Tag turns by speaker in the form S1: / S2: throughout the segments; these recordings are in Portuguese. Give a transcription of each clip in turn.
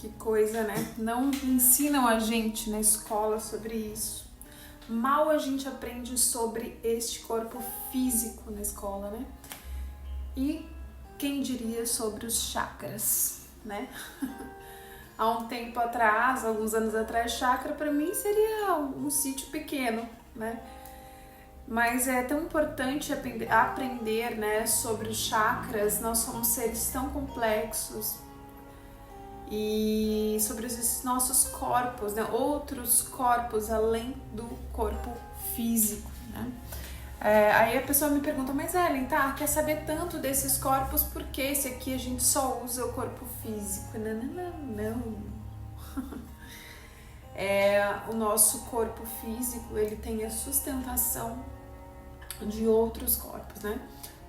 S1: Que coisa, né? Não ensinam a gente na escola sobre isso. Mal a gente aprende sobre este corpo físico na escola, né? E quem diria sobre os chakras, né? Há um tempo atrás, alguns anos atrás, chakra para mim seria um sítio pequeno, né? Mas é tão importante aprender, né, sobre os chakras. Nós somos seres tão complexos e sobre os nossos corpos, né, outros corpos além do corpo físico, né? Aí a pessoa me pergunta, mas Ellen, tá, quer saber tanto desses corpos, por que esse aqui a gente só usa o corpo físico? Não. O nosso corpo físico, ele tem a sustentação de outros corpos, né?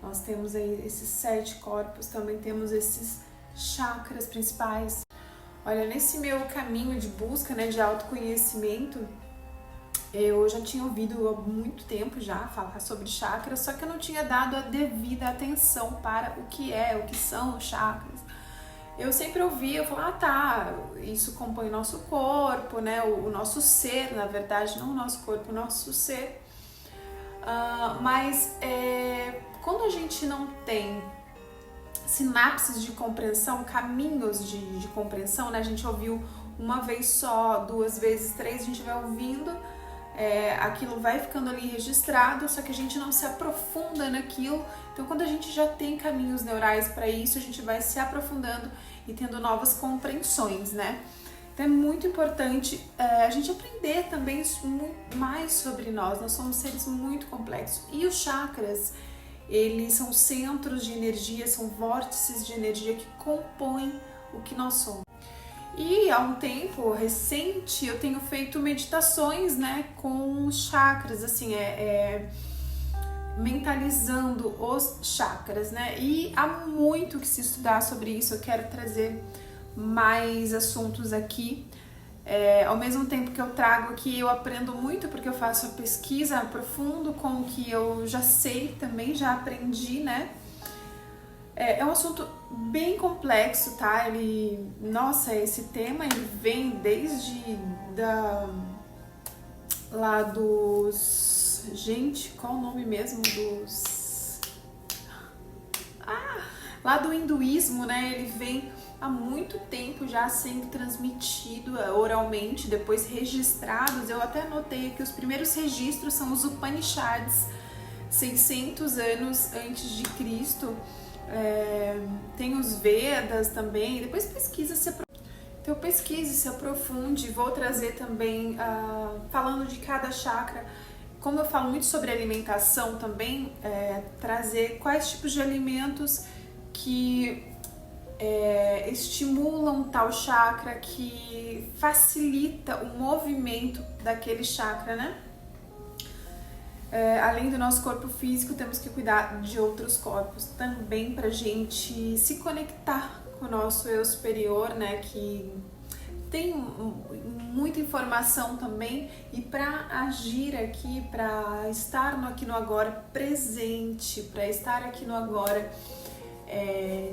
S1: Nós temos aí esses 7 corpos, também temos esses chakras principais. Olha, nesse meu caminho de busca, né, de autoconhecimento, eu já tinha ouvido há muito tempo já falar sobre chakras, só que eu não tinha dado a devida atenção para o que são os chakras. Eu sempre ouvia, eu falava, tá, isso compõe o nosso corpo, né, o nosso ser, na verdade, não o nosso corpo, o nosso ser. Mas quando a gente não tem sinapses de compreensão, caminhos de compreensão, né, a gente ouviu uma vez só, 2 vezes, 3, a gente vai ouvindo, aquilo vai ficando ali registrado, só que a gente não se aprofunda naquilo. Então, quando a gente já tem caminhos neurais para isso, a gente vai se aprofundando e tendo novas compreensões, né? Então, é muito importante a gente aprender também mais sobre nós. Nós somos seres muito complexos. E os chakras, eles são centros de energia, são vórtices de energia que compõem o que nós somos. E há um tempo recente eu tenho feito meditações, né, com os chakras, assim, mentalizando os chakras, né? E há muito que se estudar sobre isso. Eu quero trazer mais assuntos aqui. Ao mesmo tempo que eu trago aqui, eu aprendo muito, porque eu faço a pesquisa aprofundo com o que eu já sei também, já aprendi, né? É um assunto bem complexo, tá? Esse tema ele vem desde lá dos... Gente, qual o nome mesmo lá do hinduísmo, né? Ele vem há muito tempo já sendo transmitido oralmente, depois registrados. Eu até anotei aqui, os primeiros registros são os Upanishads, 600 anos antes de Cristo. Tem os Vedas também. Depois pesquise, se aprofunde. Vou trazer também, falando de cada chakra, como eu falo muito sobre alimentação também, trazer quais tipos de alimentos que estimulam tal chakra, que facilita o movimento daquele chakra, né? Além do nosso corpo físico, temos que cuidar de outros corpos também pra gente se conectar com o nosso eu superior, né? Que tem muita informação também, e para agir aqui, para estar no aqui no agora presente, para estar aqui no agora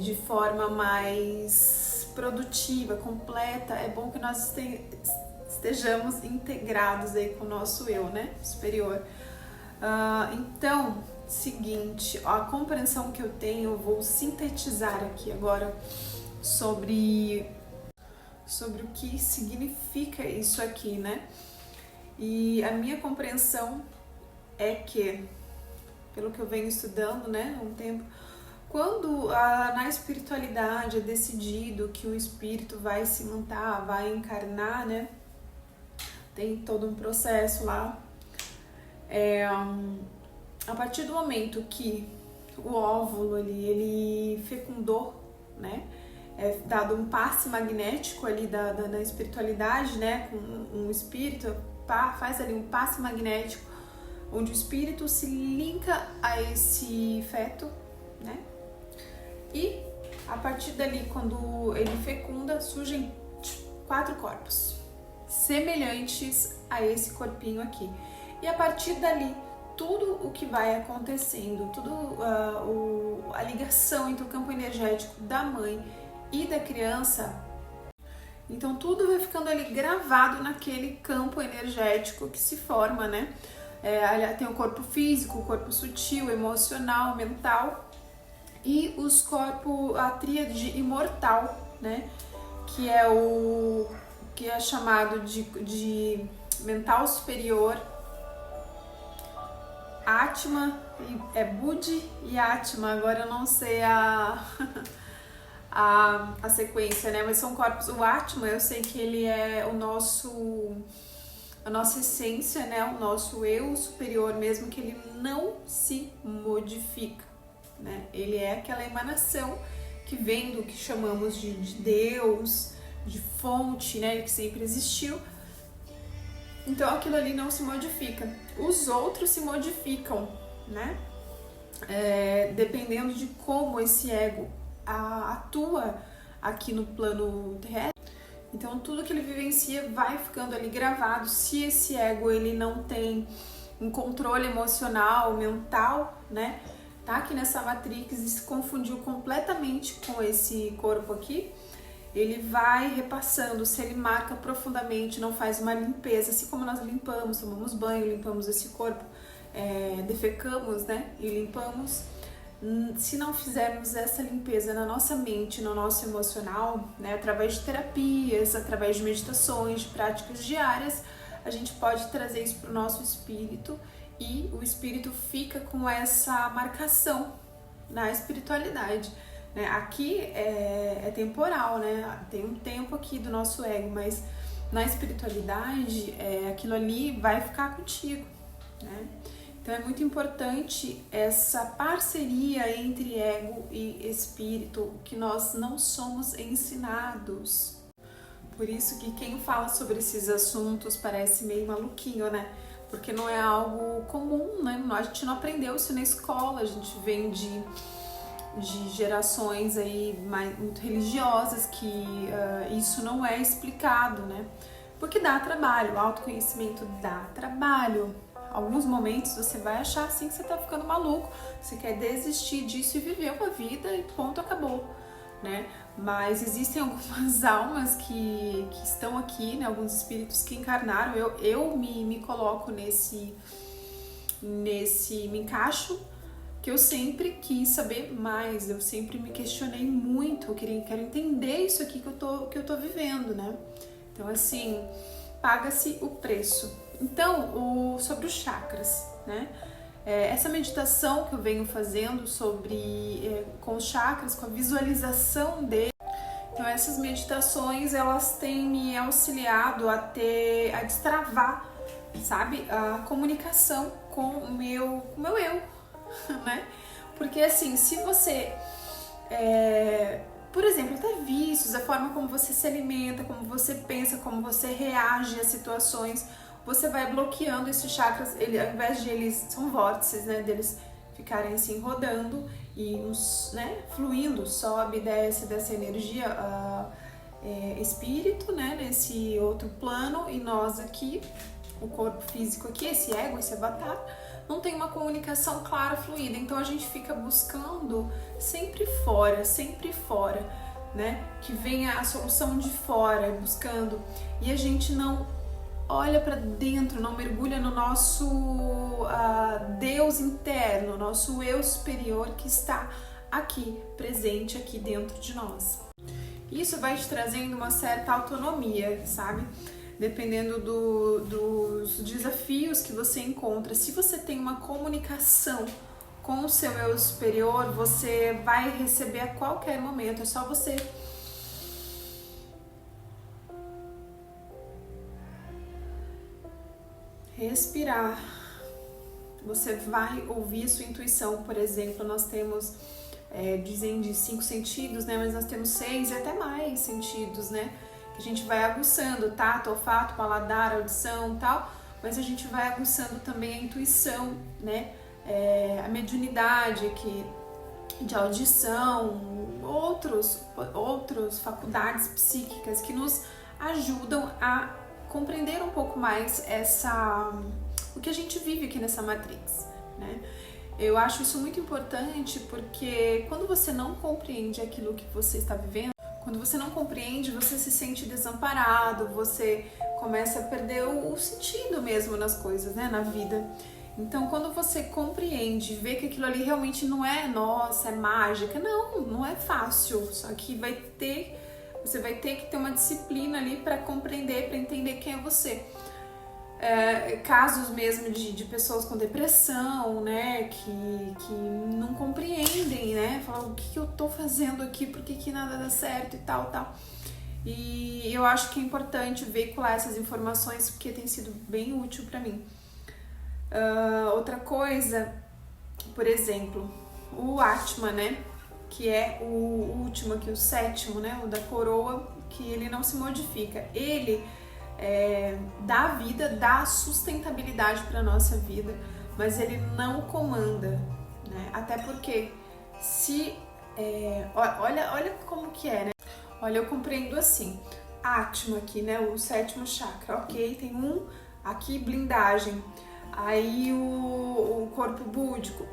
S1: de forma mais produtiva, completa, é bom que nós estejamos integrados aí com o nosso eu, né, superior. Então, seguinte, a compreensão que eu tenho, eu vou sintetizar aqui agora sobre o que significa isso aqui, né? E a minha compreensão é que, pelo que eu venho estudando, né, há um tempo, quando na espiritualidade é decidido que o espírito vai se montar, vai encarnar, né? Tem todo um processo lá. A partir do momento que o óvulo ele fecundou, né? É dado um passe magnético ali da espiritualidade, né? Com um espírito, faz ali um passe magnético, onde o espírito se linka a esse feto, né? E a partir dali, quando ele fecunda, surgem 4 corpos semelhantes a esse corpinho aqui. E a partir dali, tudo o que vai acontecendo, a ligação entre o campo energético da mãe e da criança, Então tudo vai ficando ali gravado naquele campo energético que se forma, né? Tem o corpo físico, o corpo sutil, emocional, mental e os corpos, a tríade imortal, né? Que é chamado de mental superior, Atma, Buddhi e Atma. Agora eu não sei a sequência, né? Mas são corpos. O Atma, eu sei que ele é a nossa essência, né? O nosso eu superior mesmo, que ele não se modifica, né? Ele é aquela emanação que vem do que chamamos de Deus, de fonte, né? Que sempre existiu. Então aquilo ali não se modifica. Os outros se modificam, né? Dependendo de como esse ego atua aqui no plano terrestre. Então tudo que ele vivencia vai ficando ali gravado. Se esse ego ele não tem um controle emocional, mental, né? Tá aqui nessa matrix e se confundiu completamente com esse corpo aqui, ele vai repassando. Se ele marca profundamente, não faz uma limpeza, assim como nós limpamos, tomamos banho, limpamos esse corpo, defecamos, né? E limpamos. Se não fizermos essa limpeza na nossa mente, no nosso emocional, né, através de terapias, através de meditações, de práticas diárias, a gente pode trazer isso para o nosso espírito e o espírito fica com essa marcação na espiritualidade, né? Aqui é temporal, né? Tem um tempo aqui do nosso ego, mas na espiritualidade aquilo ali vai ficar contigo, né? Então é muito importante essa parceria entre ego e espírito, que nós não somos ensinados. Por isso que quem fala sobre esses assuntos parece meio maluquinho, né? Porque não é algo comum, né? A gente não aprendeu isso na escola, a gente vem de gerações aí muito religiosas que isso não é explicado, né? Porque dá trabalho, o autoconhecimento dá trabalho. Alguns momentos você vai achar assim que você tá ficando maluco, você quer desistir disso e viver uma vida e ponto, acabou, né? Mas existem algumas almas que estão aqui, né? Alguns espíritos que encarnaram. Eu me coloco nesse me encaixo, que eu sempre quis saber mais, eu sempre me questionei muito, quero entender isso aqui que eu tô vivendo, né? Então assim, paga-se o preço. Então, sobre os chakras, né? Essa meditação que eu venho fazendo com os chakras, com a visualização deles. Então, essas meditações, elas têm me auxiliado a destravar, sabe? A comunicação com o meu eu, né? Porque assim, se você... por exemplo, até vícios, a forma como você se alimenta, como você pensa, como você reage às situações, você vai bloqueando esses chakras. Ao invés de eles, são vórtices, né, deles ficarem assim rodando e né, fluindo, sobe e desce dessa energia espírito, né, nesse outro plano, e nós aqui, o corpo físico aqui, esse ego, esse avatar, não tem uma comunicação clara, fluida. Então a gente fica buscando sempre fora, né? Que venha a solução de fora, buscando. E a gente não olha para dentro, não mergulha no nosso Deus interno, nosso eu superior que está aqui, presente aqui dentro de nós. Isso vai te trazendo uma certa autonomia, sabe? Dependendo dos desafios que você encontra. Se você tem uma comunicação com o seu eu superior, você vai receber a qualquer momento. É só você respirar. Você vai ouvir sua intuição. Por exemplo, nós temos, dizem de 5 sentidos, né? Mas nós temos 6 e até mais sentidos, né? A gente vai aguçando, tato, olfato, paladar, audição e tal, mas a gente vai aguçando também a intuição, né? A mediunidade de audição, outras faculdades psíquicas que nos ajudam a compreender um pouco mais o que a gente vive aqui nessa matrix, né? Eu acho isso muito importante porque quando você não compreende aquilo que você está vivendo, Quando você não compreende, você se sente desamparado, você começa a perder o sentido mesmo nas coisas, né, na vida. Então, quando você compreende, vê que aquilo ali realmente não é, nossa, é mágica, não é fácil, só que você vai ter que ter uma disciplina ali para compreender, para entender quem é você. Casos mesmo de pessoas com depressão, né, que não compreendem, né, falam, o que eu tô fazendo aqui, por que nada dá certo e tal. E eu acho que é importante veicular essas informações porque tem sido bem útil para mim. Outra coisa, por exemplo, o Atman, né, que é o último aqui, o sétimo, né, o da coroa, que ele não se modifica, ele dá vida, dá sustentabilidade para nossa vida, mas ele não comanda, né? Até porque olha como que é, né? Olha, eu compreendo assim, Atma aqui, né? O sétimo chakra, ok? Tem aqui blindagem, aí o corpo búdico,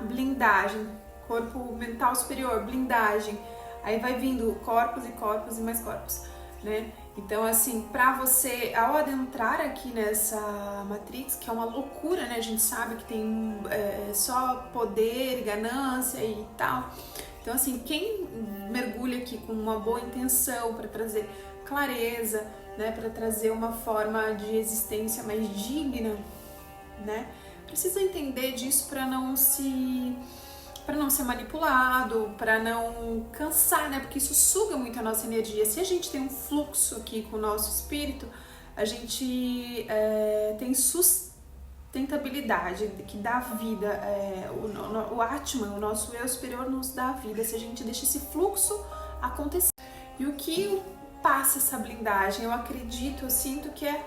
S1: blindagem, corpo mental superior, blindagem, aí vai vindo corpos e corpos e mais corpos, né? Então, assim, pra você, ao adentrar aqui nessa Matrix, que é uma loucura, né? A gente sabe que tem só poder, ganância e tal. Então, assim, quem mergulha aqui com uma boa intenção para trazer clareza, né? Para trazer uma forma de existência mais digna, né? Precisa entender disso para não ser manipulado, para não cansar, né? Porque isso suga muito a nossa energia. Se a gente tem um fluxo aqui com o nosso espírito, a gente tem sustentabilidade, que dá vida. O Atman, o nosso eu superior, nos dá vida se a gente deixa esse fluxo acontecer. E o que passa essa blindagem? Eu acredito, eu sinto que é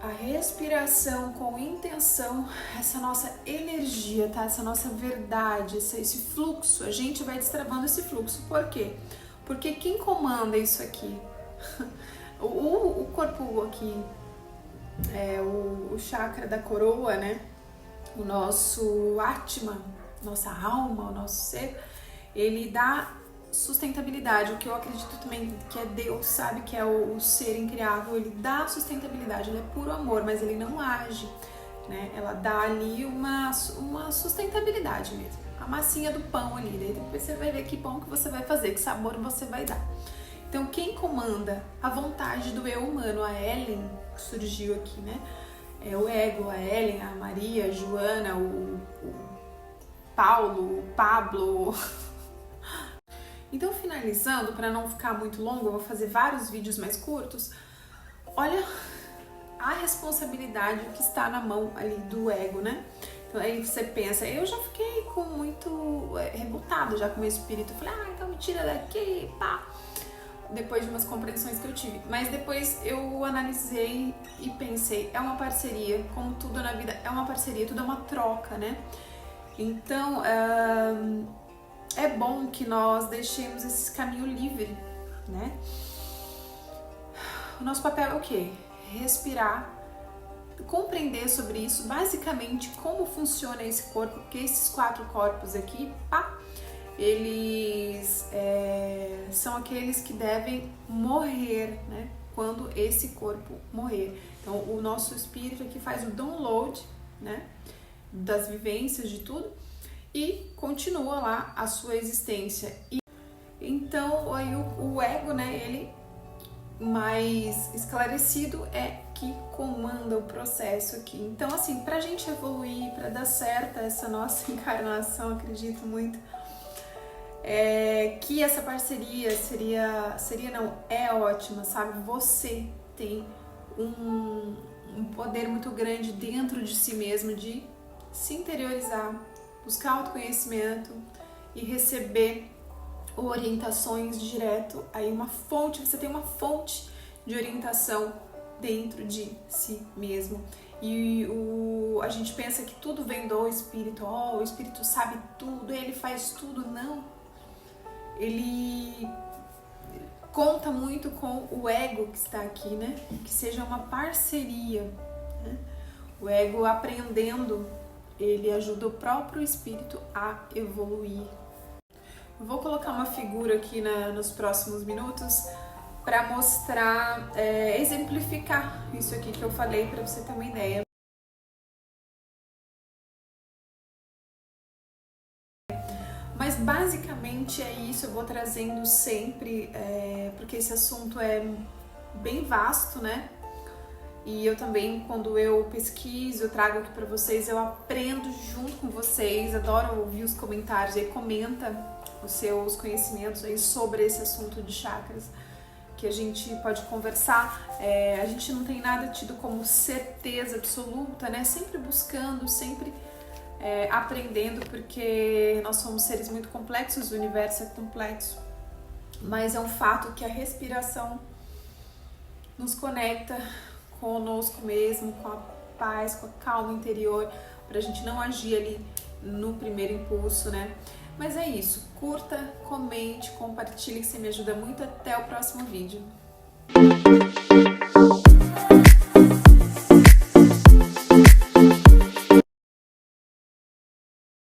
S1: a respiração com intenção, essa nossa energia, tá? Essa nossa verdade, esse fluxo, a gente vai destravando esse fluxo. Por quê? Porque quem comanda isso aqui? O corpo aqui, o chakra da coroa, né? O nosso Atman, nossa alma, o nosso ser, ele dá sustentabilidade, o que eu acredito também que é Deus, sabe, que é o ser incriável, ele dá sustentabilidade, ele é puro amor, mas ele não age, né, ela dá ali uma sustentabilidade mesmo, a massinha do pão ali, daí depois você vai ver que pão que você vai fazer, que sabor você vai dar. Então quem comanda a vontade do eu humano, a Ellen, que surgiu aqui, né, é o ego, a Ellen, a Maria, a Joana, o Paulo, o Pablo. Então, finalizando, para não ficar muito longo, eu vou fazer vários vídeos mais curtos. Olha a responsabilidade que está na mão ali do ego, né? Então, aí você pensa, eu já fiquei com muito rebutado já com o meu espírito. Eu falei, então me tira daqui, pá. Depois de umas compreensões que eu tive. Mas depois eu analisei e pensei, é uma parceria, como tudo na vida é uma parceria, tudo é uma troca, né? Então, é bom que nós deixemos esse caminho livre, né? O nosso papel é o quê? Respirar, compreender sobre isso, basicamente como funciona esse corpo, porque esses 4 corpos aqui, eles são aqueles que devem morrer, né? Quando esse corpo morrer. Então, o nosso espírito aqui faz o download, né? Das vivências, de tudo, e continua lá a sua existência. E então aí o ego, né, ele mais esclarecido é que comanda o processo aqui. Então, assim, pra gente evoluir, pra dar certo essa nossa encarnação, acredito muito que essa parceria é ótima, sabe? Você tem um poder muito grande dentro de si mesmo de se interiorizar, buscar autoconhecimento e receber orientações direto, aí você tem uma fonte de orientação dentro de si mesmo. E a gente pensa que tudo vem do espírito, o espírito sabe tudo, ele faz tudo. Não, ele conta muito com o ego que está aqui, né? Que seja uma parceria, né? O ego aprendendo, ele ajuda o próprio espírito a evoluir. Vou colocar uma figura aqui nos próximos minutos para mostrar, exemplificar isso aqui que eu falei, para você ter uma ideia. Mas basicamente é isso, eu vou trazendo sempre, porque esse assunto é bem vasto, né? E eu também, quando eu pesquiso, eu trago aqui para vocês, eu aprendo junto com vocês, adoro ouvir os comentários, aí comenta os seus conhecimentos aí sobre esse assunto de chakras, que a gente pode conversar. A gente não tem nada tido como certeza absoluta, né? Sempre buscando, sempre aprendendo, porque nós somos seres muito complexos, o universo é complexo, mas é um fato que a respiração nos conecta conosco mesmo, com a paz, com a calma interior, pra gente não agir ali no primeiro impulso, né? Mas é isso, curta, comente, compartilhe, que você me ajuda muito. Até o próximo vídeo.